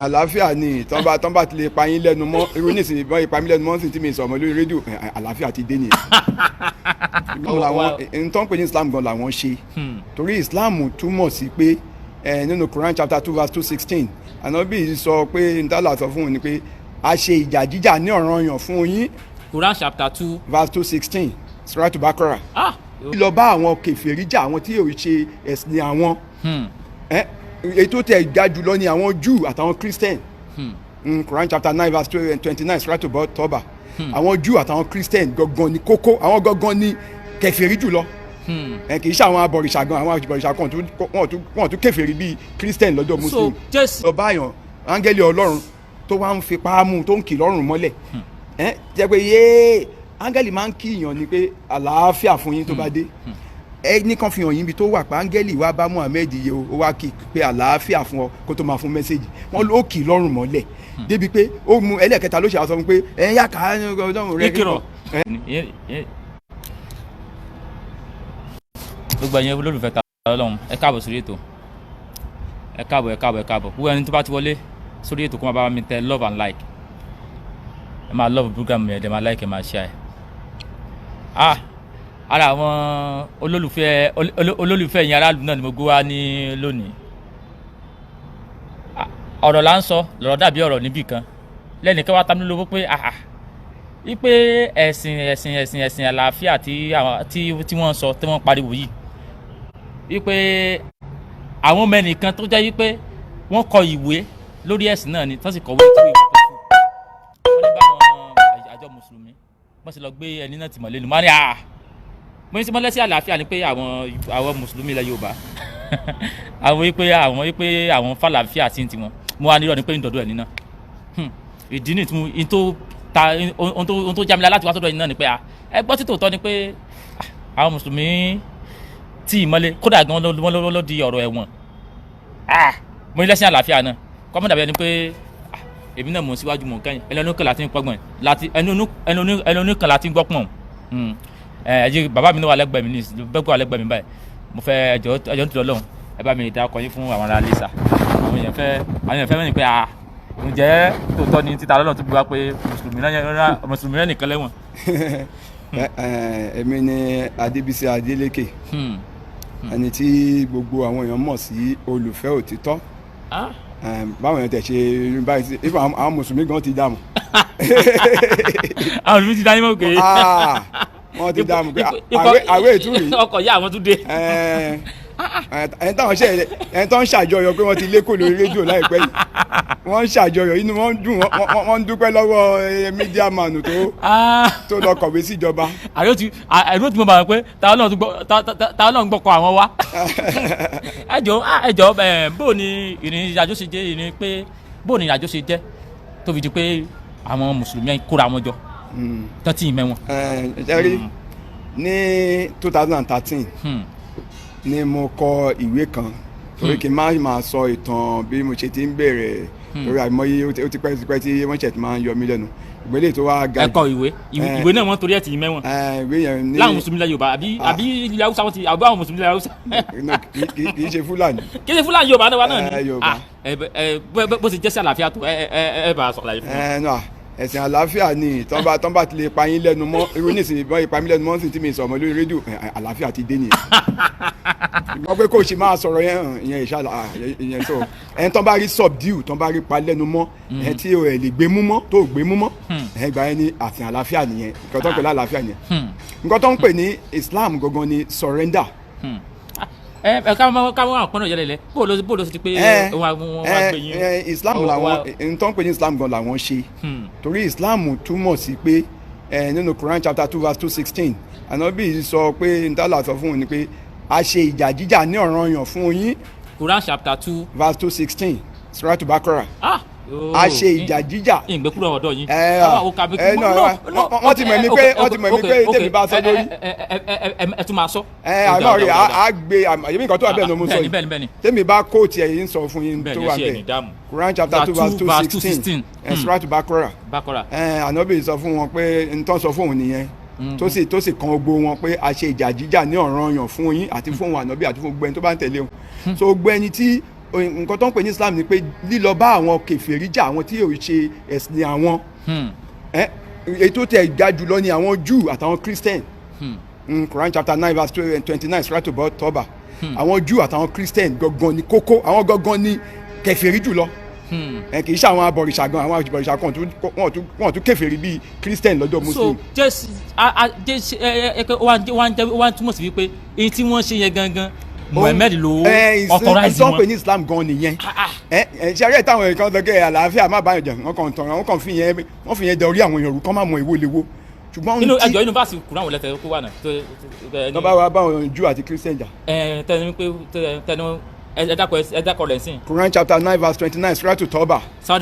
àlàáfíà ni tán bá ti lè pa yín lẹ́nu mọ́ irú nísìnyí bọ́n ipa mi lẹ́nu mọ́ sí tí mi sọ̀rọ̀ lórí rédíò àlàáfíà ti dé nìyẹn. nǹkan pè ní Islam gan làwọn ṣe torí Islam túmọ̀ sí pé nínú Quran chapter 2 verse 216 Ànábì sọ pé ntàlá sọ fún un ni pé a ṣe ìjà jíjà ní ọ̀ranyàn fún yín. Quran chapter 2 verse 216 Surah Al-Baqarah. lọ bá àwọn kèfèrí jà àwọn tí yóò ṣe ẹ̀sìn àwọn ètò tẹ̀ ga jùlọ ni àwọn Jew àtàwọn Christian. Quran chapter 9 verse 29 Surah Al-Tawbah. àwọn Jew àtàwọn Christian gangan ni kókó àwọn gangan ni kèfèrí jùlọ. kì í ṣe àwọn abọ̀rìṣà gan àwọn abọ̀rìṣà kan wọ́n tún kèfèrí bíi Christian lọ́dọ̀ Muslim. lọ bá àyàn áńgẹ́lì Ọlọ́run tó wá ń fipá mú tó ń kì lọ́rùn mọ́lẹ̀ jẹ́ pé yéé áńgẹ́lì máa ń kí ìyàn ni pé àlàáfíà fún yín tó bá dé ẹni kan fi hàn yín bí tó wà pé áńgẹ́lì wá bá Muhammed yìí ó wá kí pé àlàáfíà fún ọ kó tó máa fún mẹ́sẹ̀gì wọ́n ló kì lọ́rùn mọ́lẹ̀ débi pé ó mú ẹlẹ́ẹ̀kẹta ló ṣe àwọn sọ fún pé ẹ yá ká ọdún rẹ kíkìrọ̀. gbogbo ẹ̀yin olólùfẹ́ ta Ọlọ́run ẹ káàbọ̀ sórí ètò ẹ káàbọ̀ gbogbo ẹni tó bá ti wọlé sórí ètò kó máa bá mi tẹ love and like ẹ máa love program mi ẹ dẹ máa like ẹ máa share ara àwọn olólùfẹ́ yẹn aráàlú náà ni mo gbé wá ní lónìí ọ̀rọ̀ là ń sọ lọ́rọ̀ dàbí ọ̀rọ̀ níbì kan lẹ́nìkan wá tamí lówó pé wípé ẹ̀sìn àlàáfíà tí wọ́n sọ tí wọ́n pariwo yìí wípé àwọn ọmọ ẹnìkan tó jẹ́ wípé wọ́n kọ ìwé lórí ẹ̀sìn náà ni tó sì kọ̀wé tí ìwé tó kù wọ́n ní báwọn àjọ mùsùlùmí wọ́n sì lọ gbé ẹni náà tì mọ́lé nu wọ́n ní mo ní sí mọ́lẹ́sí àlàáfíà ni pé àwọn mùsùlùmí ilẹ̀ Yorùbá wípé àwọn fàlàáfíà sí ti wọn mo wá nílò ní pé ń dọ̀dọ̀ ẹ̀ nínà ìdí ní ohun tó jámilá láti wá sọ́dọ̀ ẹ̀ nínà ni pé ẹ gbọ́ títò tọ́ ni pé àwọn mùsùlùmí tí ìmọ́lé kódà gan ló di ọ̀rọ̀ ẹ̀wọ̀n mo ní lẹ́sìn àlàáfíà náà kọ́mọ́ dàbí ẹni pé èmi náà mọ̀ síwájú mọ̀ kẹ́yìn ẹnu kan láti ń pọ́gbọ̀n ẹnu oníkan láti ń gbọ́ pọ̀n ẹ̀jẹ̀ bàbá mi náà wà lẹ́gbẹ̀ẹ́ mi ní bẹ́gbẹ́ wà lẹ́gbẹ̀ẹ́ mi báyìí mo fẹ́ ẹjọ́ ń tún Ọlọ́run ẹ bá mi dá ọkọ yín fún àwọn ará lẹ́sà àwọn èèyàn fẹ́ mẹ́rin pé ǹjẹ́ tòótọ́ ni títa Ọlọ́run tó bí wá pé mùsùlùmí rẹ̀ nìkan lẹ́wọ̀n. èmi ni Adébísí Adélékè ẹni tí gbogbo àwọn èèyàn mọ̀ sí olùfẹ́ òtítọ́ báwọn èèyàn tẹ̀ ṣe rí báyìí àwọn mùsùlùmí gan ti dààmú. àwọn mùsùlùmí ti dá yín mọ́ òkè. wọ́n ti dààmú pé àwẹ̀ ìtúrì. ọkọ̀ yá àwọn tún dé. ẹni tó ń ṣàjọyọ̀ pé wọ́n ti lékò lórí rédíò láìpẹ́ yìí wọ́n ń ṣàjọyọ̀ inú wọn dùn wọ́n ń dúpẹ́ lọ́wọ́ mídíà manu tó lọ kọ̀wé síjọba. àrò tí mo bá wọn pé táwọn náà ń gbọ́kọ̀ àwọn wá. ẹjọ́ bó ni ìrìn àjò ṣe jẹ́ ìrìn pé bó ni ìrìn àjò ṣe jẹ́ tó fi di pé àwọn mùsùlùmí kóra wọn jọ tó ti mẹ́ wọn. jẹ́rí ní 2013 ni mo kọ ìwé kan torí kí n máa sọ ìtàn bí mo ṣe ti ń bẹ̀rẹ̀ torí àìmọye ó ti pẹ́ tí wọ́n ṣẹ̀ ti máa ń yọ mí lẹ́nu ìgbélé tó wá ga jù. ẹ kọ ìwé náà wọ́n torí ẹ̀ ti mẹ́wọ̀n. ìwé yẹn ní láwọn mùsùlùmí ilẹ̀ Yorùbá àbí ilẹ̀ Haúsá wọn ti àbí àwọn mùsùlùmí ilẹ̀ Haúsá. kì í ṣe Fúlàní. kì í ṣe Fúlàní Yorùbá náà ni. Yorùbá. bó ti jẹ́ sí àlàáfíà tó ẹ bá a sọ̀rọ̀ láyé fún mi. ẹ̀sìn àlàáfíà ni tán bá ti lè pa yín lẹ́nu mọ́ irú nísìnyí bọ́n ipa mi lẹ́nu mọ́ sí tí mi sọ̀rọ̀ lórí rédíò àlàáfíà ti dé nìyẹn. gbọ́ pé kò ṣe máa sọ̀rọ̀ ìyẹn ìṣàlà ìyẹn tó ẹni tán bá rí subdue tán bá rí pa lẹ́nu mọ́ ẹ tí o lè gbé mú mọ́ tó gbé mú mọ́ ìgbà yẹn ni àsìn àlàáfíà nìyẹn nǹkan tó ń pè ní àlàáfíà nìyẹn nǹkan tó ń pè ní Islam gangan ni surrender. ká mọ àpọ́nà yẹlẹ bó ló ti pé wọ́n wá gbé yín. Islam làwọn nǹkan pè ní Islam gan làwọn ṣe torí Islam túmọ̀ sí pé nínú Quran chapter 2 verse 216 Ànábì sọ pé ntàlá sọ fún un ni pé a ṣe ìjà jíjà ní ọ̀ranyàn fún yín. Quran chapter 2 verse 216 Surah Al-Baqarah. a ṣe ìjà jíjà. ìgbẹ́kúrò ọ̀dọ́ yìí. wọ́n ti mọ̀ mí pé tèmi bá sọ lórí. ẹ tún máa sọ. àmọ́ rí a gbé àyèmí nǹkan tó wà bẹ́ẹ̀ ló mú sọ yìí tèmi bá kóòtù ẹ̀ yìí ń sọ fún yín tó wà bẹ́ẹ̀. Quran chapter 2 verse 216 Surah Al-Baqarah. Ànábì sọ fún wọn pé ntọ́ sọ fún òun nìyẹn tó sì kan gbogbo wọn pé a ṣe ìjà jíjà ní ọ̀ranyàn fún yín àti fún òun Ànábì àti fún gbogbo ẹni tó bá ń tẹ̀lé wọn. so gbogbo ẹni tí nǹkan tó ń pè ní Islam ni pé lílọ bá àwọn kèfèrí jà àwọn tí yóò ṣe ẹ̀sìn àwọn èyí tó tẹ̀ ga jùlọ ni àwọn Jew àtàwọn Christian Quran chapter 9 verse 29 surah Tawbah àwọn Jew àtàwọn Christian gangan ni kókó àwọn gangan ni kèfèrí jùlọ kì í ṣe àwọn abọ̀rìṣà gan àwọn abọ̀rìṣà kan wọ́n tún kèfèrí bíi Christian lọ́dọ̀ Muslim. so wọ́n túmọ̀ sí wípé èyí tí wọ́n ṣe yẹn gangan Muhammed ló authorize wọn. ìsọ́npẹ̀ ní Islam gan nìyẹn ṣẹ́rẹ́ táwọn èèyàn sọ pé àlàáfíà má báyọ̀ jẹ́ wọ́n kàn fi yẹn dọ̀rí àwọn èèyàn rú kọ́ má mọ ìwó léwó. inú ẹjọ́ inú fásitì kúrò àwọn lẹ́tẹ̀ẹ́ kó wà náà. tó bá wà báwọn Jew àti Christian jà. tẹnu pé tẹnu ẹ̀dàkọ̀ rẹ̀ sí. Quran chapter 9 verse 29 surah Tawbah. Quran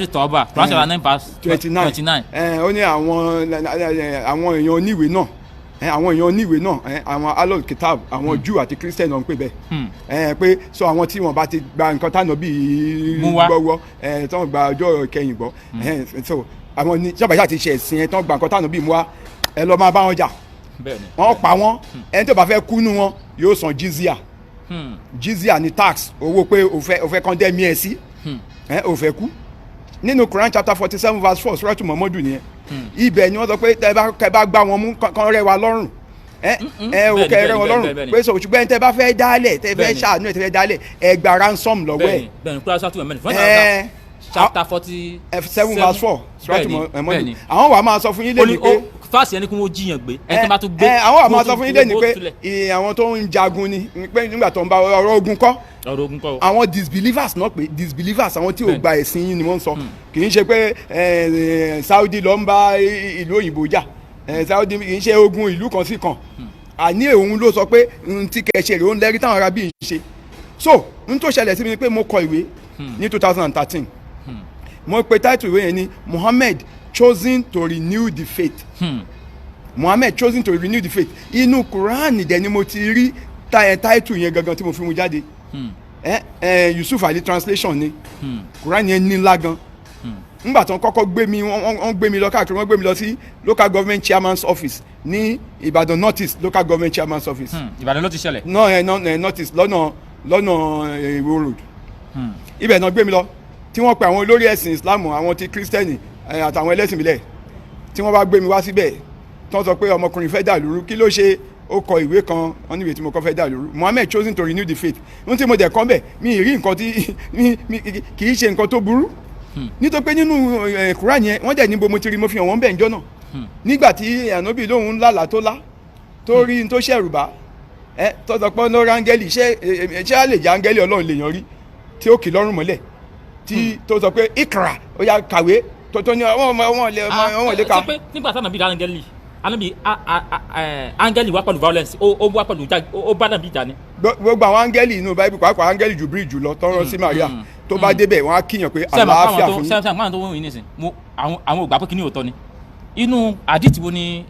chapter 9 verse 29. ó ní àwọn èèyàn oníwèé náà àwọn èèyàn oníwèé náà àwọn alol kitab àwọn Jew àti Christian náà ń pè bẹ́ẹ̀ pé so àwọn tí wọ́n bá ti gba nǹkan tánà bíi gbọ́wọ́ tí wọ́n gba ọjọ́ kẹyìn gbọ́ so àwọn ní sábàjá ti ṣe ẹ̀sìn ẹ̀ tí wọ́n gba nǹkan tánà bíi mú wa ẹ lọ máa bá wọn jà wọ́n pa wọ́n ẹni tó bá fẹ́ kú nú wọn yóò san jizya ni tax owó pé o fẹ́ kàn dẹ́mi ẹ̀ sí o fẹ́ kú nínú Quran chapter 47 verse 4 surah Muhammadu nìyẹn ibẹ̀ ni wọ́n sọ pé tẹ́ bá gbá wọn mú kàn rẹ́ wa lọ́rùn ò kẹ́ rẹ́ wọn lọ́rùn pé sọ ṣùgbọ́n tẹ́ bá fẹ́ dálẹ̀ tẹ́ fẹ́ ṣàánú tẹ́ fẹ́ dálẹ̀ ẹ gba ransom lọ́wọ́ ẹ̀. bẹ́ẹ̀ni kúrò sátú ẹ̀mẹ́rin chapter 47 verse 4 surah Muhammadu àwọn wà máa sọ fún yín lẹ́nu pé fásitì ẹni kí wọ́n jiyàn gbé ẹni tó bá tún gbé. àwọn wà máa sọ fún yín lẹ́nu pé àwọn tó ń jagun ni pé nígbà tó ń bá ọ̀rọ̀ ogun kọ́ àwọn disbelievers náà pé disbelievers àwọn tí ò gba ẹ̀sìn yín ni wọ́n ń sọ kì í ṣe pé Saudi ló ń bá ìlú òyìnbó jà Saudi kì í ṣe ogun ìlú kan sí kan àní òun ló sọ pé tí kẹ̀ṣẹ̀ rẹ̀ ó ń lẹ́rí táwọn ará bíi ṣe so n tó ṣẹlẹ̀ sí mi ni pé mo kọ ìwé ní 2013 mo pe title ìwé yẹn ní Muhammad chosen to renew the faith Muhammad chosen to renew the faith inú Quran dẹ̀ ni mo ti rí title yẹn gangan tí mo fi mú jáde Yusuf Ali translation ni Quran yẹn ní ńlá gan nígbà tí wọ́n kọ́kọ́ gbé mi wọ́n gbé mi lọ káàkiri wọ́n gbé mi lọ sí local government chairman's office ní Ìbàdàn North East local government chairman's office. Ìbàdàn ló ti ṣẹlẹ̀. North East lọ́nà Ìwó road ibẹ̀ náà gbé mi lọ tí wọ́n pe àwọn olórí ẹ̀sìn Islam àwọn ti Christian àtàwọn ẹlẹ́sìn ìbílẹ̀ tí wọ́n bá gbé mi wá síbẹ̀ tí wọ́n sọ pé ọmọkùnrin fẹ́ dà lóru kí ló ṣe ó kọ ìwé kan wọ́n ní ìwé tí mo kọ́ fẹ́ dà lóru Muhammad chosen to renew the faith ohun tí mo dẹ̀ kọ́ bẹ̀ mi ì rí nǹkan tí kì í ṣe nǹkan tó burú nítorí pé nínú Quran yẹn wọ́n dẹ̀ níbo mo ti rí mo fi hàn wọ́n bẹ̀ ńjọ́ náà nígbà tí ànábì lóhun lálà tó lá tó rí n tó ṣẹ̀rù bá tó sọ pé lórí áńgẹ́lì ṣé á lè jẹ́ áńgẹ́lì Ọlọ́run lèèyàn rí tí ó kì lọ́rùn mọ́lẹ̀ tí tó sọ pé ikra ó yá kàwé tó ní wọ́n lè ka. nígbà tí ànábì áńgẹ́lì áńgẹ́lì wá pẹ̀lú violence ó wá pẹ̀lú ó bá nàbí ìjà ni. gbogbo àwọn áńgẹ́lì inú báíbù pàápàá áńgẹ́lì Jibril jùlọ tọrọ sí Maria tó bá débẹ̀ wọ́n á kíyàn pé àlàáfíà fún yín. sẹ́yìn àwọn tó wọ́n yìí nìsín àwọn ògbà pé kí ni òótọ́ ni inú àdìtì wo ni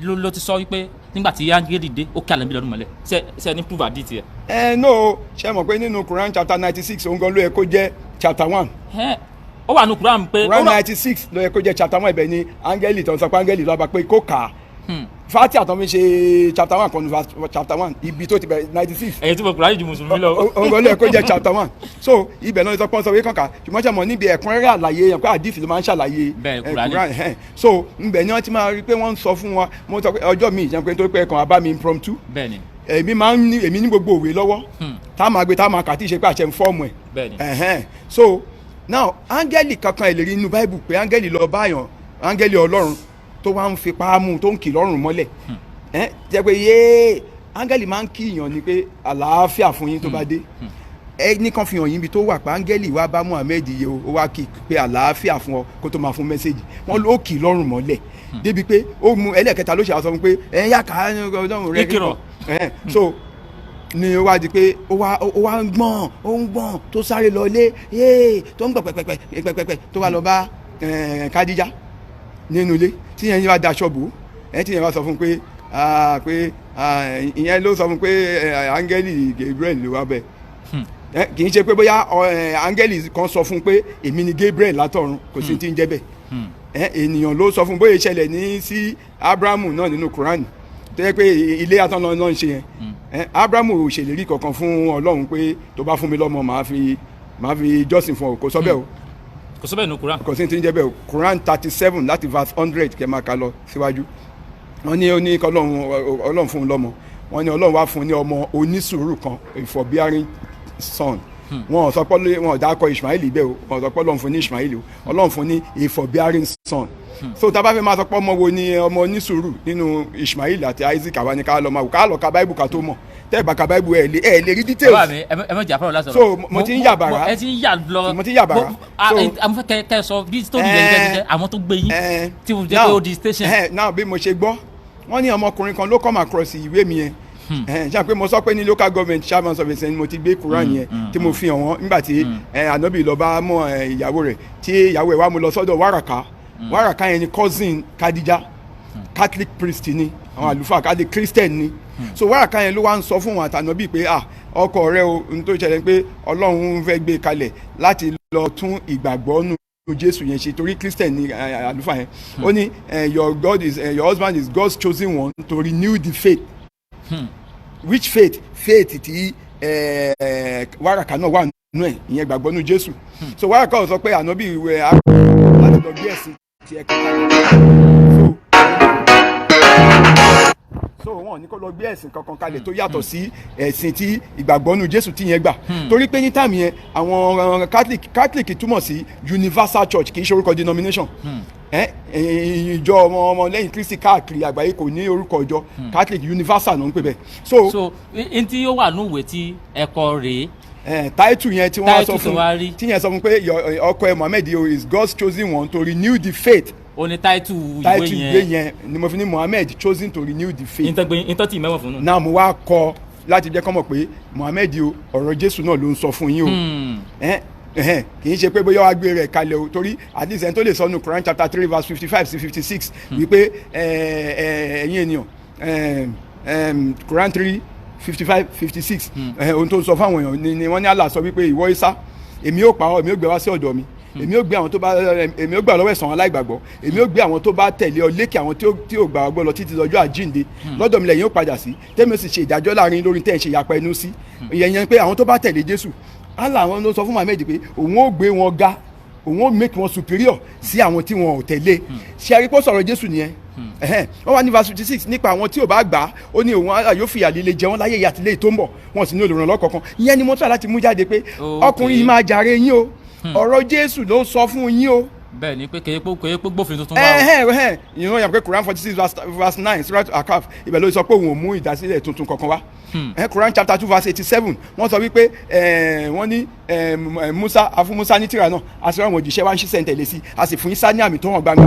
ló ti sọ wípé nígbà tí áńgẹ́lì dé ó kí àlẹ́bí lọ́dún mọ́lẹ̀ ṣe ní prove àdìtì ẹ̀. no ṣe mọ̀ pé nínú Quran chapter 96 òun gan ló yẹ kó jẹ́ chapter 1. ó wà ní Quran pé. Quran 96 ló yẹ kó jẹ́ chapter 1 ibẹ̀ ni áńgẹ́lì tó ń sọ pé áńgẹ́lì lọ́ba pé kó kà á fati àtọ́ ṣe chapter 1 kan chapter 1 ibi tó ti bẹ̀rẹ̀ 96. ẹ̀yin tí mo kura yìí ju mùsùlùmí lọ. òun ló yẹ kó jẹ́ chapter 1 so ibẹ̀ náà sọ pé wọ́n sọ wí kànkà ṣùgbọ́n ṣe mọ̀ níbi ẹ̀kúnrẹ́rẹ́ àlàyé yẹn pé àdìsí ló máa ń ṣàlàyé Quran so ibẹ̀ ni wọ́n ti máa rí pé wọ́n ń sọ fún wọn mo sọ pé ọjọ́ mi ìjẹun pé nítorí pé ẹ̀kan abá mi impromptu èmi ní gbogbo òwe lọ́wọ́ tá a máa gbé tá a máa kà tí ì ṣe pé àṣẹ ń fọ́ọ̀mù ẹ̀ so now áńgẹ́lì kankan ẹ̀ lè rí inú báíbù pé áńgẹ́lì lọ báyàn áńgẹ́lì Ọlọ́run tó wá ń fipá mú tó ń kì lọ́rùn mọ́lẹ̀ jẹ́ pé yéé áńgẹ́lì máa ń kí ìyàn ni pé àlàáfíà fún yín tó bá dé ẹnì kan fi hàn yín bí tó wà pé áńgẹ́lì wá bá Muhammed yìí ó wá kí pé àlàáfíà fún ọ kó tó máa fún mẹ́sẹ̀gì wọ́n ló kì lọ́rùn mọ́lẹ̀ débi pé ó mú ẹlẹ́kẹta ló ṣe àwọn sọ fún pé yá ká ọlọ́run rẹ kíkọ̀ so ni ó wá di pé ó wá ń gbọ̀n tó sáré lọ lé tó ń gbọ̀ pẹ̀pẹ̀pẹ̀ tó wá lọ bá Kádíjà nínú ilé tí yẹn wá daṣọ bò tí yẹn wá sọ fún pé ìyẹn ló sọ fún pé áńgẹ́lì Gabriel ló wá bẹ̀ kì í ṣe pé bóyá áńgẹ́lì kan sọ fún pé èmi ni Gabriel látọ̀run kò sí ti ń jẹ́ bẹ́ẹ̀ ènìyàn ló sọ fún bóyá ìṣẹ̀lẹ̀ ní sí Abrahamu náà nínú Quran tó yẹ pé ilé atọ́nà náà ń ṣe yẹn Abrahamu ò ṣèlérí kankan fún Ọlọ́run pé tó bá fún mi lọ́mọ màá fi màá fi jọ́sìn fún ọ kò sọ bẹ́ẹ̀ o kò sọ bẹ́ẹ̀ ní Quran. kò sí ti ń jẹ́ bẹ́ẹ̀ o Quran 37 láti verse 100 kẹ́ máa ka lọ síwájú wọ́n ní ó ní kí Ọlọ́run fún un lọ́mọ wọ́n ní Ọlọ́run wá fún un ní ọmọ onísùúrù kan a forbearing son wọn ò sọ pé wọn ò dákọ Ishmael bẹ́ẹ̀ o wọn ò sọ pé Ọlọ́run fún ní Ishmael o Ọlọ́run fún ní a forbearing son so tá a bá fẹ́ máa sọ pé ọmọ wo ni ọmọ onísùúrù nínú Ishmael àti Isaac àwa ni ká lọ máa wò ká lọ ka Bible ká tó mọ̀ tẹ́ ẹ̀ bá ka Bible ẹ̀ lè rí details. bàbá mi ẹ mọ̀ jà fọlọ́ lásán. so mo ti ń yà bàrà ẹ ti ń yà lọ. mo ti ń yà bàrà. àmọ́ fẹ́ kẹ́ sọ bí story yẹn jẹ́ àwọn tó gbé yín tí mo jẹ́ pé ó di station. now bí mo ṣe gbọ́ wọ́n ní ọmọkùnrin kan ló come across ìwé mi yẹn ṣe pé mo sọ pé ní local government chairman of the mo ti gbé Quran yẹn tí mo fi hàn wọ́n nígbà tí ànábì lọ bá mọ ìyàwó rẹ̀ tí ìyàwó ẹ̀ wá mú lọ sọ́dọ̀ wàràká yẹn ni cousin Kadija Catholic priest ni àwọn àlùfáà Catholic Christian ni so wàràká yẹn ló wá ń sọ fún wọn àtànábì pé ọkọ rẹ o n tó ṣẹlẹ̀ pé Ọlọ́run fẹ́ gbé kalẹ̀ láti lọ tún ìgbàgbọ́ nù Jésù yẹn ṣe torí Christian ni àlùfáà yẹn ó ní your husband is God's chosen one to renew the faith. Which faith tí wàràkà náà wà nínú ẹ̀ ìyẹn gbàgbọ́ nínú Jésù so wàràkà ò sọ pé ànábì ìwé àgbọ̀ láti lọ bí ẹ̀sìn tí ẹ kọ́ so wọn ní kó lọ gbé ẹ̀sìn kankan kalẹ̀ tó yàtọ̀ sí ẹ̀sìn tí ìgbàgbọ́ nínú Jésù tí yẹn gbà torí pé ní táàmì yẹn àwọn Catholic túmọ̀ sí universal church kì í ṣe orúkọ denomination ìjọ ọmọ lẹ́yìn Kristi káàkiri àgbáyé kò ní orúkọ ìjọ Catholic universal ló ń pè bẹ́ẹ̀. so n tí ó wà núwèé tí ẹ̀kọ́ rèé. táìtù yẹn tí wọ́n sọ fún tí yẹn sọ fún pé ọkọ ẹ̀ Mohammed is God's chosen one to renew the faith. o ní táìtù ìwé yẹn ni mo fi ní Mohammed chosen to renew the faith. ìtọ́ tí ìmẹ́wọ̀n fún un. náà mo wá kọ láti jẹ́ kọ́ mọ̀ pé Mohammed o ọ̀rọ̀ Jésù náà ló ń sọ fún yín o kì í ṣe pé bóyá wàá gbé rẹ̀ kalẹ̀ o torí at least ẹni tó lè sọnù Quran chapter 3 verse 55 sí 56 wípé ẹ̀yin ènìyàn Quran 3 55 56 ohun tó ń sọ fáwọn èèyàn ni wọ́n ní Allah sọ wípé ìwọ Ìsá èmi ó pa ọ́ èmi ó gbé wá sí ọ̀dọ̀ mi èmi ó gbé àwọn tó bá èmi ó gbà lọ́wọ́ ẹ̀san aláìgbàgbọ́ èmi ó gbé àwọn tó bá tẹ̀lé ọ lékè àwọn tí ò gbà ọgbọ́ lọ títí lọ́jọ́ àjíǹde lọ́dọ̀ mi lẹ́yìn ó padà sí tẹ́mi ó sì ṣe ìdájọ́ láàrin lórí tẹ́ ẹ̀ ṣe ìyapa ẹnu sí ìyẹn pé àwọn tó bá tẹ̀lé Jésù Allah àwọn ló sọ fún Mohammed pé òun ó gbé wọn ga òun ó make wọn superior sí àwọn tí wọn ò tẹ̀lé ṣe àrípò sọ̀rọ̀ Jésù nìyẹn wọ́n wá ní verse 56 nípa àwọn tí ò bá gbà á ó ní òun yóò fìyà líle jẹ wọ́n láyé ìyàtìlẹ́yìn tó ń bọ̀ wọn sì ní olùrànlọ́wọ́ kankan ìyẹn ni mo try láti mú jáde pé ọkùnrin yìí máa jàre yín o ọ̀rọ̀ Jésù ló sọ fún yín o. bẹ́ẹ̀ ni pé kéye pé gbófin tuntun wà o. ìyẹn yàgbé Quran 46 verse 9 Surah Al-Kahf ibẹ̀ ló sọ pé òun ò mú ìdásílẹ̀ tuntun kankan wá. Quran chapter 2 verse 87 wọ́n sọ wípé wọ́n ní Musa afún Musa ní tírà náà a sì rán àwọn òjíṣẹ́ wá ń ṣiṣẹ́ ń tẹ̀lé sí a sì fún yín sá ní àmì tó hàn gbangba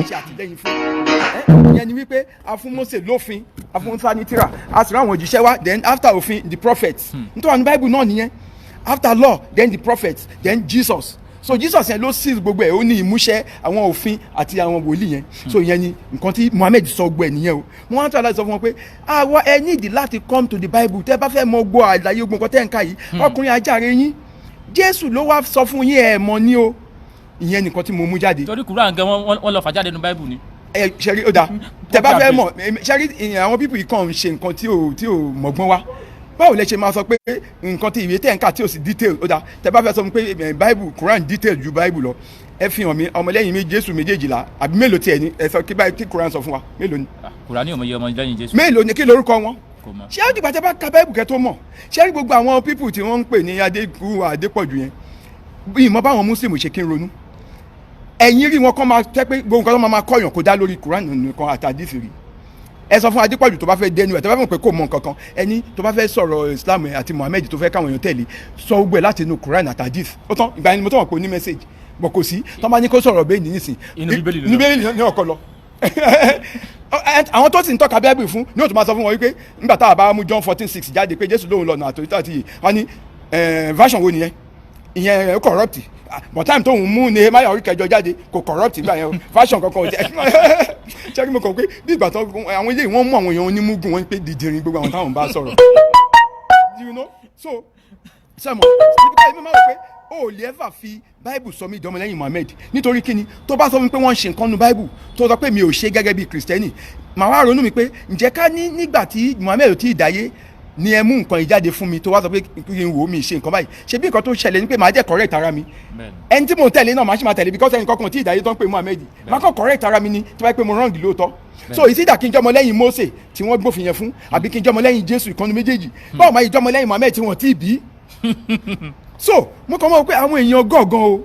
ṣe àtìlẹ́yìn fún ìyẹn ni wípé afún Mósè lófin afún Musa ní tírà a sì rán àwọn òjíṣẹ́ wá then after òfin the prophets nítorí àwọn Bible náà nìyẹn after law then the prophets then Jesus so Jesus yẹn ló seal gbogbo ẹ̀ ó ní ìmúṣẹ àwọn òfin àti àwọn wòlíì yẹn so ìyẹn ni nǹkan tí Mohammed sọ gbọ́ ẹ̀ nìyẹn o wọ́n á tọ́ láti sọ fún wọn pé àwa ẹ nídìí láti come to the Bible tẹ́ bá fẹ́ mọ gbọ́ àlàyé ogun nǹkan tẹ́ ń ka yìí ọkùnrin ajáre yín Jésù ló wá sọ fún yín ẹ̀ mọ̀ ní o ìyẹn nìkan tí mo mú jáde. torí Kùránì gan wọ́n lọ fà jáde nínú Bible ni. ṣẹ́rí ó dáa tẹ́ bá fẹ́ mọ̀ ṣẹ́rí àwọn pípì kan ń ṣe nǹkan tí ò mọ̀gbọ́n wá báwo lẹ ṣe máa sọ pé nǹkan tí ìwé tẹ̀ ń kà tí ò sí detail ó dáa tẹ bá fẹ́ sọ pé Bible Quran detail ju Bible lọ ẹ fi hàn mí ọmọlẹ́yìn mi Jésù méjèèjìlá àbí mélòó tiẹ̀ ni ẹ sọ kí Quran sọ fún wa mélòó ni. Quran ní ọmọlẹ́yìn Jésù. mélòó ni kí lorúkọ wọn. ṣé ó dìgbà tẹ bá ka Bible kẹ́ tó mọ̀ ṣé rí gbogbo àwọn people tí wọ́n ń pè ní Adépọ̀jù yẹn bí ìmọ̀ báwọn Muslim ṣe kí n ronú ẹ̀yìn rí wọn kọ́ máa tẹ́ pé gbogbo nǹkan tó máa kọ́yàn kó dá lórí Quran nìkan àtàdísì rí ẹ sọ fún Adépọ̀jù tó bá fẹ́ dẹnu ẹ̀ tó bá fẹ́ mọ̀ pé kò mọ nǹkan kan ẹni tó bá fẹ́ sọ̀rọ̀ Islam àti Muhammed tó fẹ́ káwọn èèyàn tẹ̀lé sọ gbogbo ẹ̀ láti inú Quran àti hadith ó tán ìgbà yẹn mo tọ́ wọn pé ó ní message bọ̀ kò sí tó bá ní kó sọ̀rọ̀ bẹ́ẹ̀ nísìn inú Bíbélì ní ọkọ lọ àwọn tó sì ń tọ́ka Bible fún ní òtún máa sọ fún wọn wípé nígbà tá a bá mú John 14:6 jáde pé Jésù lóhun lọ́nà àtòyítọ́ àti yìí wọ́n ní version wo nìyẹn ìyẹn corrupt but time tó ń mú ní Nehemiah orí kẹjọ jáde kò corrupt ìgbà yẹn fashion kankan ò jẹ ṣẹ́gi mo kàn pé bí ìgbà tó àwọn ilé ìwọ̀n mú àwọn èèyàn onímúgùn wọn pé dìdìrín gbogbo àwọn táwọn bá sọ̀rọ̀ you know so sẹ́mo níbi káyọ̀ mi máa rò pé o ò lè ever fi Bible sọ mí ìdánmọ́lẹ́yìn Muhammed nítorí kíni tó bá sọ mi pé wọ́n ń ṣe nǹkan nu Bible tó sọ pé mi ò ṣe gẹ́gẹ́ bí Kristẹni màá wá ronú mi pé ǹjẹ́ ká ní nígbà tí Muhammed ò tí ì dáyé ni ẹ mú nǹkan ìjáde fún mi tó wá sọ pé kí n wò ó mi ṣe nǹkan báyìí ṣe bí nǹkan tó ṣẹlẹ̀ ni pé màá jẹ́ correct ara mi ẹni tí mò ń tẹ̀lé náà màá ṣì máa tẹ̀lé because ẹnì kankan tí ìdáyé tó ń pè Muhammed màá kọ́ correct ara mi ni tí wọ́n pè mo wrong lóòótọ́ so ìsídà kí n jọmọ lẹ́yìn Mósè tí wọ́n gbófin yẹn fún àbí kí n jọmọ lẹ́yìn Jésù ìkànnì méjèèjì báwo máa jọmọ lẹ́yìn Muhammed tí wọ́n ti bí so mo kàn mọ̀ pé àwọn èèyàn gọ̀ọ̀gan o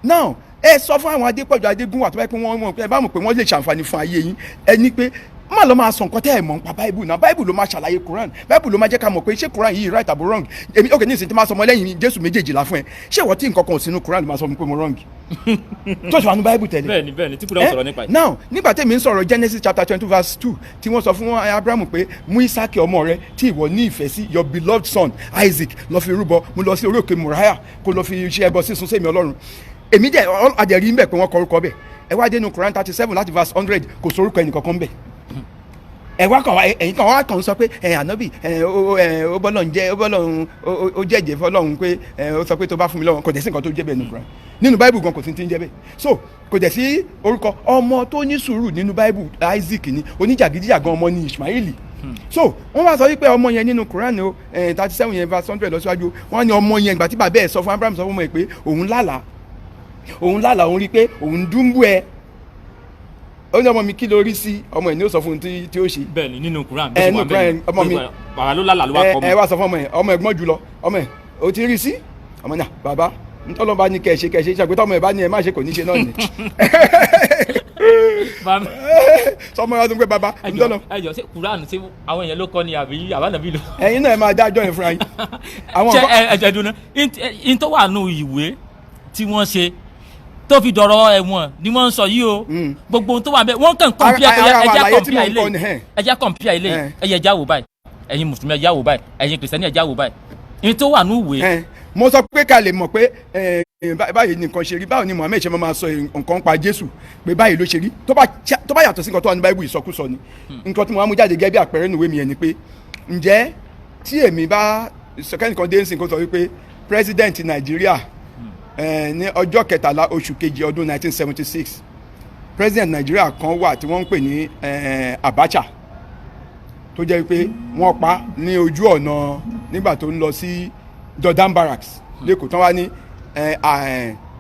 now ẹ sọ fún àwọn Adépọ̀jù Adégúnwà tó bá pé wọ́n mọ̀ pé ẹ bá mọ̀ pé wọ́n lè ṣàǹfààní fún ayé yín ẹni pé má lọ máa sọ nǹkan tẹ́ ẹ̀ mọ̀ nípa báìbù náà báìbù ló máa ṣàlàyé Quran báìbù ló máa jẹ́ ká mọ̀ pé ṣé Quran yìí right àbò wrong èmi ok ní ìsìn tí máa sọ ọmọ lẹ́yìn Jésù méjèèjìlá fún ẹ ṣé ìwọ tí nǹkan kan ò sínú Quran ló máa sọ mi pé mo wrong tó ṣe wà ní báìbù tẹ́lẹ̀. bẹ́ẹ̀ni tí kúrò sọ̀rọ̀ nípa ẹ̀. now nígbà tẹ́mi ń sọ̀rọ̀ Genesis chapter 20 verse 2 tí wọ́n sọ fún Abraham pé mú Isaki ọmọ rẹ tí ìwọ ní ìfẹ́ sí your beloved son Isaac lọ fi rúbọ mo lọ sí orí òkè Moriah kó lọ fi ṣe ẹbọ sísun sẹ́mi Ọlọ́run èmi dẹ̀ àjẹrí ń bẹ̀ pé wọ́n kọ orúkọ bẹ̀ ẹ wá dénú Quran 37 láti verse 100 kò sọ orúkọ ẹnìkankan bẹ̀ ẹ wá kàn ẹ̀yin kan wá kàn sọ pé ànábì ó bọ́lọ́run jẹ́ ó jẹ́jẹ́ fọlọ́run pé ó sọ pé tó bá fún mi lọ́wọ́ kò dẹ̀ sí nǹkan tó jẹ́ bẹ́ẹ̀ nínú Quran nínú Bible gan kò sí ti ń jẹ́ bẹ́ẹ̀ so kò dẹ̀ sí orúkọ ọmọ tó ní sùúrù nínú Bible Isaac ni oníjàgídíjàgan ọmọ ní Ishmaeli so wọ́n wá sọ wípé ọmọ yẹn nínú Quran 37 yẹn verse 100 lọ síwájú wọ́n ní ọmọ yẹn ìgbà tí bàbá ẹ̀ sọ fún Abraham sọ fún ọmọ ẹ̀ pé òun lálàá òun rí pé òun dúnbú ẹ ó ní ọmọ mi kí ló rí sí ọmọ ẹ ní ó sọ fún un tí ó ṣe. bẹ́ẹ̀ni nínú Quran nínú Quran ọmọ mi bàbá ló lálàá ló wá kọ́ mi. ẹ wá sọ fún ọmọ ẹ gbọ́n jùlọ ọmọ ẹ ó ti rí sí ọmọ náà bàbá ntọ́lọ́ bá ní kẹ́ ẹ ṣe ṣàgbétọ́ ọmọ ẹ bá ní ẹ má ṣe kò ní ṣe náà ni. sọmọ ẹ wá sọ pé bàbá ntọ́lọ́. ẹ jọ ṣé Quran ṣé àwọn èèyàn ló kọ́ ni àbí àbánàbí ló. ẹ̀yin náà ẹ máa dájọ́ yẹn fúnra yín. ṣe ẹ jẹ dunu in tó wà nù ìwé tí wọ́n ṣe tó fi dọ̀rọ̀ ẹ̀wọ̀n ni wọ́n ń sọ yìí o gbogbo ohun tó wà bẹ́ẹ̀ wọ́n kàn kọ̀mpíà ẹja kọ̀mpíà ilé ẹ̀yẹ ẹja wò báyìí ẹ̀yin mùsùlùmí ẹja wò báyìí ẹ̀yin kìrìsìtẹ́nì ẹja wò báyìí ní tó wà ní ìwé. mo sọ pé ká lè mọ̀ pé báyìí nìkan ṣe rí báwo ni Muhammed ṣe máa sọ nǹkan pa Jésù pé báyìí ló ṣe rí tó bá yàtọ̀ sí nǹkan tó wà ní Báíbù ìsọkúsọ ni nǹkan tí mo wá mú jáde gẹ́gẹ́ bí àpẹẹrẹ nìwé mi yẹn ni pé ǹjẹ́ tí èmi bá sọkẹ́nìkan dé nsìn kó sọ wípé president Nàìjíríà ní ọjọ́ kẹtàlá oṣù kejì ọdún 1976 president Nàìjíríà kan wà tí wọ́n ń pè ní Abacha tó jẹ́ pé wọ́n pa ní ojú ọ̀nà nígbà tó ń lọ sí Jordan Barracks lẹ́kọ̀ọ́ tán wá ní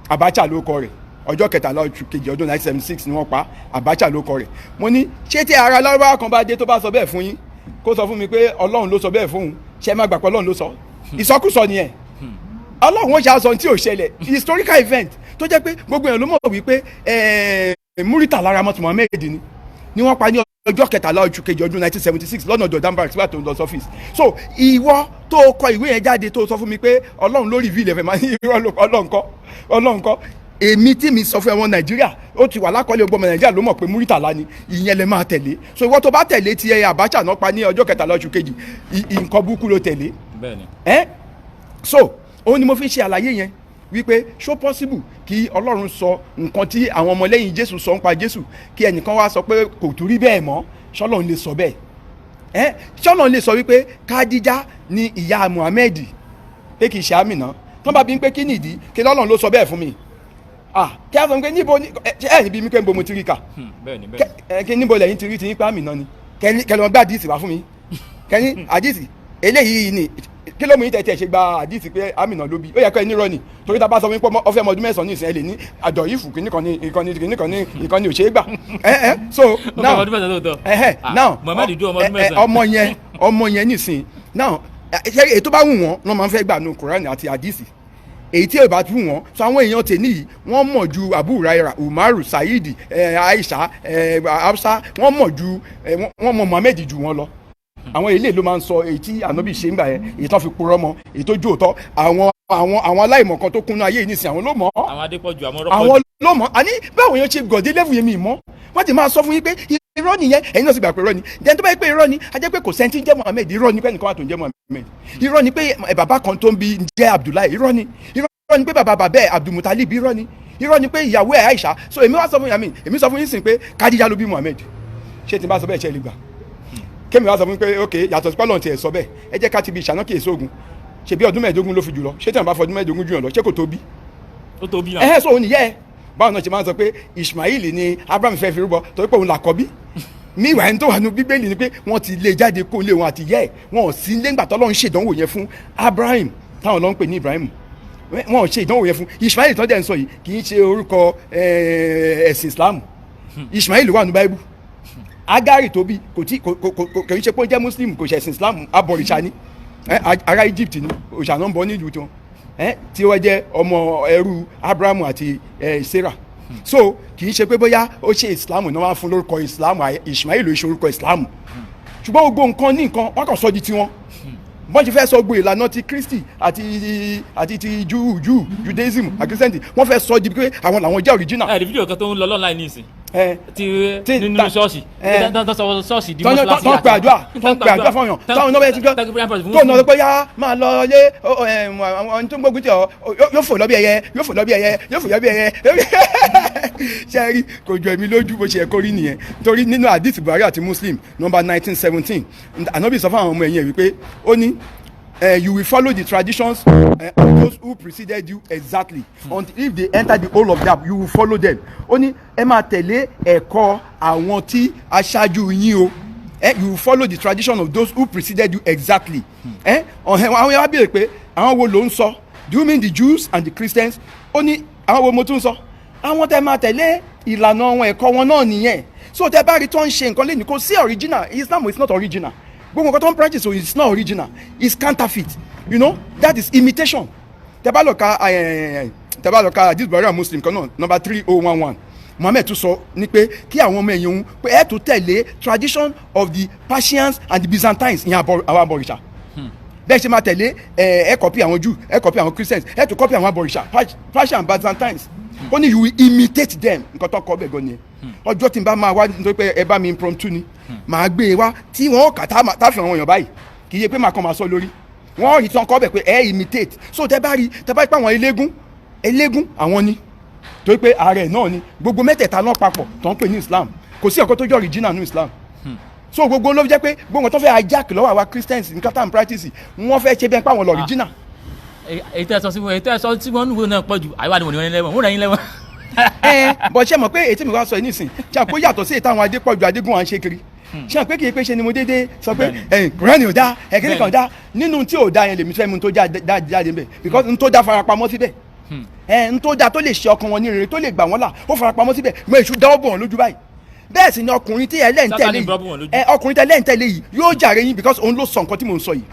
Abacha ló kọ rẹ̀ ọjọ́ kẹtàlá oṣù kejì ọdún 1976 ni wọ́n pa Abacha ló kọ rẹ̀ mo ní ṣé tí ara lọ́wọ́ kan bá dé tó bá sọ bẹ́ẹ̀ fún yín kó sọ fún mi pé Ọlọ́run ló sọ bẹ́ẹ̀ fún un ṣé má gbà pé Ọlọ́run ló sọ ìsọkúsọ nìyẹn Ọlọ́run ó ṣàṣọ tí ò ṣẹlẹ̀ historical event tó jẹ́ pé gbogbo èèyàn ló mọ̀ wípé Muritala Ramot Muhammed ni wọ́n pa ní ọjọ́ kẹtàlá oṣù kejì ọdún 1976 lọ́nà Jordan Barracks wà tó ń lọ sọ́fíìsì so ìwọ tó kọ ìwé yẹn jáde tó sọ fún mi pé Ọlọ́run ló reveal ẹ̀fẹ̀ máa ní Ọlọ́run kọ́ èmi tí mi sọ fún ẹwọn Nàìjíríà ó ti wà lákọọ́lẹ̀ ọgbọ́n ọmọ Nàìjíríà ló mọ̀ pé Muritala ni ìyẹn lè máa tẹ̀lé so ìwọ tó bá tẹ̀lé ti Abacha náà pa ní ọjọ́ kẹtàlá oṣù kejì nǹkan burúkú ló tẹ̀lé so òun ni mo fi ṣe àlàyé yẹn wípé ṣó possible kí Ọlọ́run sọ nǹkan tí àwọn ọmọlẹ́yìn Jésù sọ ń pa Jésù kí ẹnìkan wá sọ pé kò tún rí bẹ́ẹ̀ mọ́ ṣọ́lọ́run lè sọ bẹ́ẹ̀ ṣọ́lọ́run lè sọ wípé Kádíjà ni ìyá Muhammed pé kì í ṣe Àmínà tó bá bí ń pé kí nìdí kí Ọlọ́run ló sọ bẹ́ẹ̀ fún mi kí a sọ pé níbo níbi mi pé níbo mo ti rí kà kí níbo lẹ́yìn ti rí ti yín pé Àmínà ni kẹlẹ́ wọn gbá àdìsí wá fún mi kẹ́ni àdìsí eléyìí ni kí ló mú yín tẹ̀tẹ̀ ṣe gba àdìsí pé Àmínà ló bí ó yẹ kó ẹ nírọ́ ni torí tá a bá sọ wípé ọfẹ́ ọmọdún mẹ́sàn-án ní ìsìn ẹ lè ní àjọ yìí fún ìkànnì òṣèré gbà so now ọmọ yẹn nìsín now èyí tó bá wù wọ́n ló máa ń fẹ́ gbà nù Kùránì àti àdìsí èyí tí ò bá tún wọn so àwọn èèyàn tèmi yìí wọ́n mọ̀ ju Abu Huraira Umaru Saidi Aisha Hafsa wọ́n mọ̀ Muhammed ju wọn lọ àwọn ilé ló máa ń sọ èyí tí ànábì ṣe ń gbà yẹn èyí tó fi purọ́ mọ́ èyí tó jó òótọ́ àwọn aláìmọ̀kan tó kúnnú ayé yìí nísìnyí àwọn ló mọ̀ àwọn Adépọ̀jù àwọn rọ́pọ̀jù àwọn ló mọ̀ àní báwo yẹn ṣe gọ̀dé lẹ́fù yẹn mi mọ́ wọ́n ti máa sọ fún yín pé irọ́ nìyẹn ẹ̀yin náà sì gbà pé irọ́ ni jẹ́ni tó bá yẹ pé irọ́ ni a jẹ́ pé kò sẹ́ńtì jẹ́ Muhammed irọ́ ni pé ẹnìkan wà tó ń jẹ́ Muhammed irọ́ ni pé bàbá kan tó ń bí jẹ́ Abdullahi irọ́ ni pé bàbá ẹ̀ Abdulmutalib irọ́ ni pé ìyàwó ẹ̀ Aisha so èmi wá sọ fún yàmi èmi sọ fún yín sìn pé Kádíjà ló bí Muhammed ṣé tí n bá sọ bẹ́ẹ̀ ṣe lè gbà kémi wá sọ fún pé ok yàtọ̀ sí pọ́lọ́n tiẹ̀ sọ bẹ́ẹ̀ ẹ jẹ́ ká ti bi ìṣáná kì í sóògùn ṣe bí ọdún mẹ́ẹ̀ẹ́dógún ló fi jù lọ ṣé tí wọn bá fọ ọdún mẹ́ẹ̀ẹ́dógún jù yàn lọ ṣé kò tóbi. ó tóbi náà sọ òun nìyẹn báwọn náà ṣe máa ń sọ pé Ishmael ni Abraham fẹ́ fi rúbọ torí pé òun là kọ́ bí ní ìwà ẹni tó wà nínú bíbélì ni pé wọ́n ti lé jáde kó lé wọn àti yẹ́ ẹ̀ wọn ò sí lẹ́gbà tọ́lọ́run ṣèdánwò yẹn fún Abraham táwọn ló ń pè ní Ibrahim wọn ò ṣe ìdánwò yẹn fún Ishmael tó dẹ̀ ń sọ yìí kì í ṣe orúkọ ẹ̀sìn Islam Ishmael wà ní Bible Agari tó bí kò í ṣe pé ó jẹ́ Muslim kò ṣe ẹ̀sìn Islam abọ̀rìṣà ni ará Egypt ni òòṣà náà ń bọ nílùú tiwọn tí wọ́n jẹ́ ọmọ ẹrú Abraham àti Sarah so kì í ṣe pé bóyá ó ṣe Islam náà wá fún lórúkọ Islam Ishmael ló ṣe orúkọ Islam ṣùgbọ́n gbogbo nǹkan ní nǹkan wọ́n kàn sọ di tiwọn bọ́n ti fẹ́ sọ gbogbo ìlànà ti Kristi àti ti Judaism àti Christianity wọ́n fẹ́ sọ di pé àwọn làwọn jẹ́ original. ẹ ẹ fídíò kan tó ń lọ lọ́nà láì ní ìsìn nínú ṣọ́ọ̀ṣì ṣọ́ọ̀ṣì di mọ́ṣáláṣí tó ń pè àdúrà fún ọyàn táwọn náà bẹ ti gbọ́ tó ń lọ pé yá máa lọ lé àwọn tó ń gbógun tì ọ yóò fò lọ bí ẹyẹ yóò fò lọ bí ẹyẹ yóò fò lọ bí ẹyẹ ṣe rí kò jọ èmi lójú bó ṣe yẹ kó rí nìyẹn torí nínú hadith Buhari àti Muslim number 1917 Ànábì sọ fún àwọn ọmọ ẹ̀yìn ẹ̀ wípé ó ní you will follow the traditions of those who preceded you exactly until if they enter the whole of that you will follow them ó ní ẹ máa tẹ̀lé ẹ̀kọ́ àwọn tí aṣáájú yín o you will follow the tradition of those who preceded you exactly àwọn yẹn wá béèrè pé àwọn wo ló ń sọ do you mean the Jews and the Christians ó ní àwọn wo mo tún sọ àwọn tẹ máa tẹ̀lé ìlànà wọn ẹ̀kọ́ wọn náà nìyẹn so tẹ bá rí tó ń ṣe nǹkan lẹ́nu kò sí original Islam is not original gbogbo nǹkan tó ń practice so it's not original it's counterfeit you know that is imitation tẹ bá lọ ka hadith Buhari and Muslim kan náà number 3011 Muhammad tún sọ ní pé kí àwọn ọmọ ẹ̀yìn òun pé ẹ̀ tún tẹ̀lé tradition of the Persians and the Byzantines ìyẹn àwọn abọ̀rìṣà bẹ́ẹ̀ ṣe máa tẹ̀lé ẹ̀ copy àwọn Jew ẹ̀ copy àwọn Christians ẹ̀ tún copy àwọn abọ̀rìṣà Persian and Byzantines ó ní you will imitate them nǹkan tó kọ́ bẹ́ẹ̀ gan ni ọjọ́ tí n bá máa wá nítorí pé ẹ bá mi impromptu ni màá gbé e wá tí wọ́n kà tá fi àwọn èèyàn báyìí kì í ṣe pé màá kàn máa sọ lórí wọ́n rí tí wọ́n kọ́ bẹ̀ pé ẹ imitate so tẹ bá rí pé àwọn eléégún àwọn ni torí pé ààrẹ náà ni gbogbo mẹ́tẹ̀ẹ̀ta náà papọ̀ tó ń pè ní Islam kò sí ọ̀kan tó jẹ́ original ní Islam so gbogbo ló jẹ́ pé gbogbo tó fẹ́ hijack lọ́wọ́ àwa Christians nǹkan tá à ń practice wọ́n fẹ́ ṣe bẹ́ẹ̀ pé àwọn lọ original. èyí tẹ́ sọ sí wọn nùwé náà pọ̀ jù àyíwá ni wọ́n ní lẹ́wọ̀n wọ́n rẹ̀ yín lẹ́wọ̀n. bọ̀ ṣe mọ̀ pé èyí tí mi wá sọ yìí nísìn ṣe àpò yàtọ̀ sí ìtàwọn Adépọ̀jù Adégún à ń ṣe kiri ṣe àpé kì í pé ṣe ni mo déédéé sọ pé Kùránì ò dáa ẹ̀kíní kan dáa nínú tí ò dáa yẹn lèmi fẹ́ mu tó jáde ńbẹ̀ because n tó dáa farapamọ́ síbẹ̀ n tó dáa tó lè ṣe ọkàn wọn ní rere tó lè gbà wọ́n là ó farapamọ́ síbẹ̀ mo èṣù dáwọ́ bọ̀ wọ́n lójú báyìí bẹ́ẹ̀ sì ni ọkùnrin tí ọkùnrin tẹ́lẹ̀ yìí yóò jàre yín because òun ló sọ nǹkan tí mò ń sọ yìí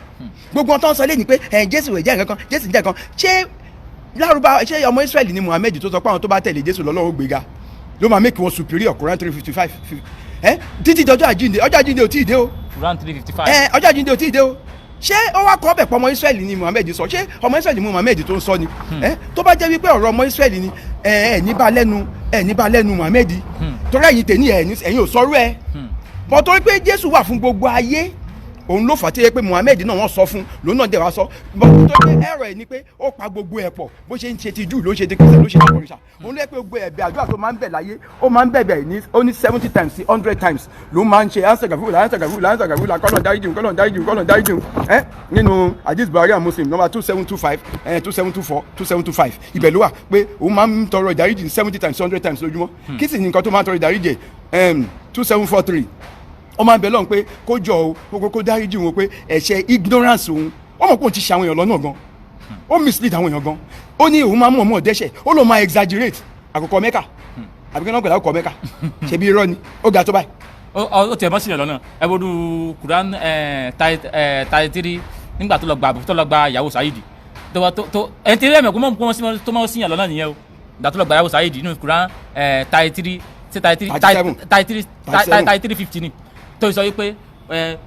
gbogbo ọ̀tọ̀ ń sọ lẹ́yìn pé Jésù ẹ̀jẹ̀ nǹkan Jésù jẹ́ nǹkan ṣé lárúbá ṣé ọmọ Israẹli ni Muhammed tó sọ pé àwọn tó bá tẹ̀lé Jésù lọ́lọ́run gbéga ló máa make wọn superior Quran 355 títí dọjọ́ àjíǹde ọjọ́ àjíǹde ò tí ì dé o Quran 355 ọjọ́ àjíǹde ò tí ì dé o ṣé ó wá kọ́ ọbẹ̀ pọ̀ ọmọ Israẹli ni Muhammed sọ ṣé ọmọ Israẹli ni Muhammed tó ń sọ ni tó bá jẹ́ wípé ọ̀rọ̀ ọmọ Israẹli ni ní bá lẹ́nu Muhammed torí ẹ̀yin tèmi ẹ̀yin ò sọrú ẹ̀ bọ́ torí pé Jésù wà fún gbogbo ayé òun ló fà tí yẹ pé Muhammed náà wọ́n sọ fún lòun náà dẹ̀ wá sọ bọ́ tó pé ẹ̀rọ ẹ̀ ni pé ó pa gbogbo ẹ̀ pọ̀ bó ṣe ń ṣe ti Júù ló ṣe ti Kírísítẹ́nì ló ṣe ti kọ̀ọ̀ṣà òun lé pé gbogbo ẹ̀bẹ̀ àdúrà tó máa ń bẹ̀ láyé ó máa ń bẹ̀bẹ̀ ní ó ní 70 times sí 100 times ló máa ń ṣe ansagavula kọ́lọ̀ dáríjì nínú hadith Buhari and Muslim number 2725 2724 2725 ibẹ̀ ló wà pé òun máa ń tọrọ ìdáríjì 70 times 100 times lójúmọ́ kí sì ní nǹkan tó máa ń tọrọ ìdáríjì 2743 ó máa ń bẹ lọ́run pé kó jọ o kó dáríjì wọn pé ẹ̀ṣẹ̀ ignorance òun ó mọ̀ pé òun ti ṣe àwọn èèyàn lọ́nà gan ó mislead àwọn èèyàn gan ó ní òun máa mú ọmọ dẹ́ṣẹ̀ ó lóun máa exaggerate àkókò Mẹ́kà àbíkẹ́ náà pẹ̀lú àkókò Mẹ́kà ṣebí irọ́ ni ó ga tó báyìí. ó tiẹ̀ mọ́ sílẹ̀ lọ́nà ẹ bó dún Quran 33 nígbà tó lọ gba ìyàwó Saidi ẹni tí ẹ̀mẹ̀kú mọ̀ tó mọ́ síyàn lọ́nà nìyẹn o ìgbà tó lọ gba ìyàwó Saidi nínú Quran 33 50 ni tó sọ wípé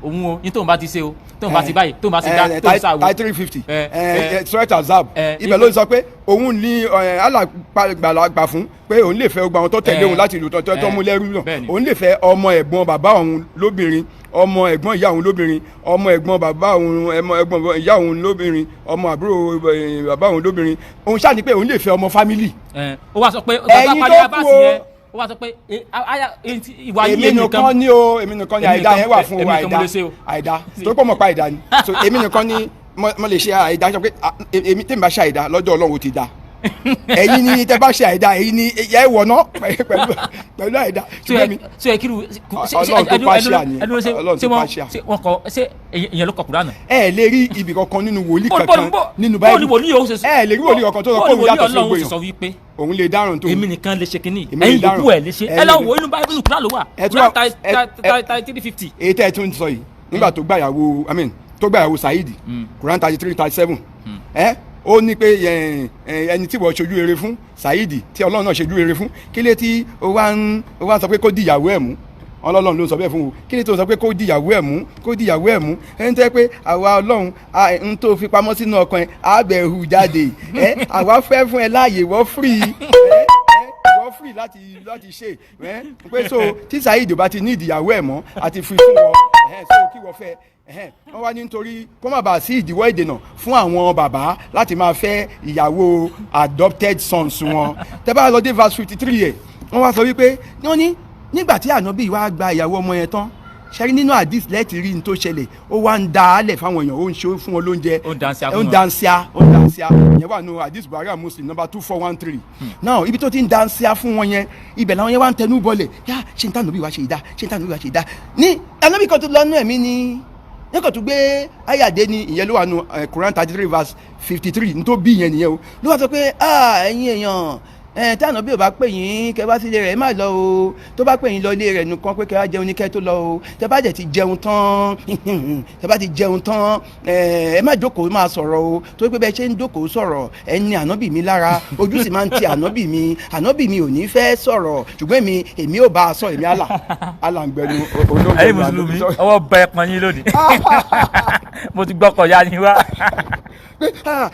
òun o ní tóun bá ti ṣe o tóun bá ti báyìí tóun bá ti dá tóun ṣàwò. 350 Surat Azab ibẹ̀ ló sọ pé òun ní alàgbà fún pé òun lè fẹ́ gbogbo àwọn tó tẹ̀lé òun láti ìlú tó mú lẹ́rú náà òun lè fẹ́ ọmọ ẹ̀gbọ́n bàbá òun lóbìnrin ọmọ ẹ̀gbọ́n ìyá òun lóbìnrin ọmọ ẹ̀gbọ́n bàbá òun ẹ̀gbọ́n ìyá òun lóbìnrin ọmọ àbúrò bàbá òun lóbìnrin òun ṣáà ní pé òun lè fẹ́ ọmọ fámìlì. ó wá sọ pé bàbá parí abáàsì yẹn ó wá sọ pé ìwà yìí èmi nìkan ni àìdá yẹn wà fún àìdá tó pọ̀ mọ̀ pa àìdá ni so èmi nìkan ni mo lè ṣe àìdá sọ pé èmi tèmi bá ṣe àìdá lọ́jọ́ Ọlọ́run ó ti dá ẹ̀yin ni tẹ́ bá ṣe àìdá ẹ̀yin ni ẹ wọ̀ ná pẹ̀lú àìdá. ṣé ẹ kiri Ọlọ́run tó pàṣẹ àní Ọlọ́run tó pàṣẹ. ṣé wọn kọ ṣé ìyẹn ló kọ Kùránì. ẹ lè rí ibì kankan nínú wòlíì kankan nínú báyìí ẹ lè rí wòlíì kankan tó sọ pé òun yàtọ̀ sí gbogbo èèyàn òun lè dáràn tó. èmi nìkan lè ṣe kínní ẹ̀yin yòókù ẹ lè ṣe ẹ lọ wo inú báyìí Kùránì ló wà Kùránì 350. èyí tẹ́ ẹ tún sọ yìí nígbà tó gbàyàwó Saheed Kùránì 33-37 ó ní pé ẹni tí wọ́n ṣojú rere fún Saheed tí Ọlọ́run náà ṣojú rere fún kí lè tí ó wá ń sọ pé kó di ìyàwó ẹ̀ mú Ọlọ́run ló sọ bẹ́ẹ̀ fún o kí lè tó sọ pé kó di ìyàwó ẹ̀ mú ẹni tẹ́ pé àwa Ọlọ́run ń tó fi pamọ́ sínú ọkàn ẹ̀ àbẹ̀hù jáde àwa fẹ́ fún ẹ láàyè wọ́n free láti ṣe pé so tí Saheed bá ti ní ìdìyàwó ẹ̀ mọ́ àti fi fún wọn so kí wọ́n fẹ́ wọ́n wá nítorí kó má bàa sí ìdíwọ́ ìdènà fún àwọn bàbá láti máa fẹ́ ìyàwó adopted sons wọn tẹ́ bá lọ dé verse 53 yẹ wọ́n wá sọ wípé wọ́n ní nígbà tí ànábì wá gba ìyàwó ọmọ yẹn tán ṣẹ́rí nínú àdìs lẹ́ẹ̀tì rí ní tó ṣẹlẹ̀ ó wá ń da álẹ̀ fáwọn èèyàn ó ń ṣe fún wọn lóúnjẹ ó ń dansia ìyẹn wà nù àdìs Buhari Muslim number 2413 náà ibi tó ti ń dansia fún wọn yẹn ibẹ̀ làwọn yẹn wá ń tẹnu bọlẹ̀ yá ṣe ń tànà bí wàá ṣe ìdá ní ànábì kan tó lọ́nù ẹ̀mí ni nígbà tó gbé ayàdé ni ìyẹn ló wà nù Quran 33 verse 53 ní tó bí ìyẹn nìyẹn o ló wá sọ pé ẹ̀yin èèyàn tí ànábì ò bá pè yín kẹ́ wá sílé rẹ̀ ẹ má lọ o tó bá pè yín lọ ilé rẹ̀ nìkan pé kẹ́ wá jẹun ní kẹ́ tó lọ o tẹ́ bá dẹ̀ ti jẹun tán ẹ má jókòó máa sọ̀rọ̀ o tó pé bẹ́ẹ̀ ṣe ń jókòó sọ̀rọ̀ ẹ ní ànábì mi lára ojú sì máa ń ti ànábì mi ò ní fẹ́ sọ̀rọ̀ ṣùgbọ́n èmi ò bá a sọ èmi àlà ń gbẹnu olóògbé. ẹ̀yin mùsùlùmí ọwọ́ bẹ ẹ pọn yín lónìí mo ti gbọ́kọ̀ ya yín wá. pé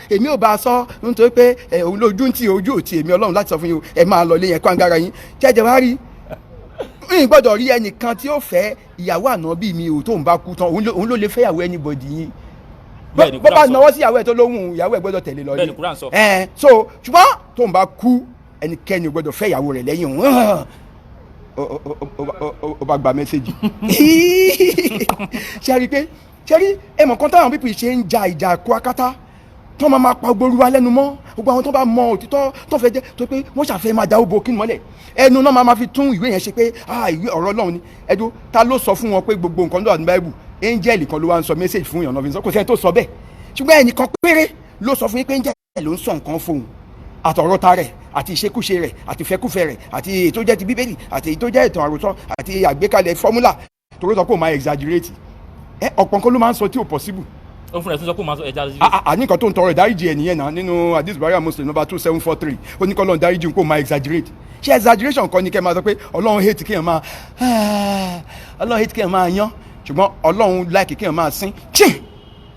èmi ò bá a sọ nítorí pé òun lójú ń ti ojú òtí èmi Ọlọ́run láti sọ fún yín o ẹ máa lọ ilé yẹn kó àǹgára yín jẹjẹ wá rí n gbọ́dọ̀ rí ẹnìkan tí ó fẹ́ ìyàwó ànábì mi ò tó ń bá kú tán òun ló lè fẹ́ ìyàwó anybody yín bó bá náwó sí ìyàwó ẹ̀ tó lóhùn ìyàwó ẹ̀ gbọ́dọ̀ tẹ̀lé lọ ní so ṣùgbọ́n tó ń bá kú ẹnikẹ́ni ò gbọ́dọ̀ fẹ́ ìyàwó rẹ̀ lẹ́yìn òun ó bá gba mẹ́sẹ̀gì ṣe rí ẹmọ̀ kan táwọn pípì ṣe ń ja ìjà kó akátá tó máa pa gbogbo wa lẹ́nu mọ́ gbogbo àwọn tó bá mọ òtítọ́ tó fẹ́ jẹ́ tó pé wọ́n ṣàfẹ́ máa da ó bo kí n mọ́lẹ̀ ẹnu náà máa fi tún ìwé yẹn ṣe pé ìwé ọ̀rọ̀ Ọlọ́run ni ẹdún ta ló sọ fún wọn pé gbogbo nǹkan ló wà ní Báíbù áńgẹ́lì kan ló wá ń sọ mẹ́sẹ̀gì fún ìyànnà fi sọ kò sẹ́ni tó sọ bẹ́ẹ̀ ṣùgbọ́n ẹnìkan péré ló sọ fún yín pé áńgẹ́lì ló ń sọ nǹkan fóun àtọ̀rọ̀ta rẹ̀ àti ìṣekúṣe rẹ̀ àti ìfẹ́kúfẹ́ rẹ̀ àti èyí tó jẹ́ ti Bíbélì àti èyí tó jẹ́ ìtàn àròsọ àti àgbékalẹ̀ fọ́múlà torí sọ pé ó máa exaggerate ọ̀pọ̀ nǹkan ló máa ń sọ tí ò possible. ó fún ẹ̀ tún sọ pé ó máa sọ ẹja lójú. àníkan tó ń tọrọ ìdáríjì ẹ̀ nìyẹn náà nínú hadith Buhari Muslim number 2743 ó ní kọ́ lọ́n dáríjì kó máa exaggerate ṣé exaggeration kan ní kẹ́ máa sọ pé Ọlọ́run hate kéèyàn máa yán ṣùgbọ́n Ọlọ́run like kéèyàn máa sín chín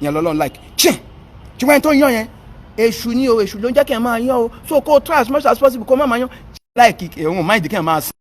ìyẹn lọ́lọ́run like chín ṣùgbọ́n ẹni tó yán yẹn èṣù ni o èṣù ló ń jẹ́ kéèyàn máa yán o so kó try as much as possible kó má máa yán like òun mind kéèyàn máa sín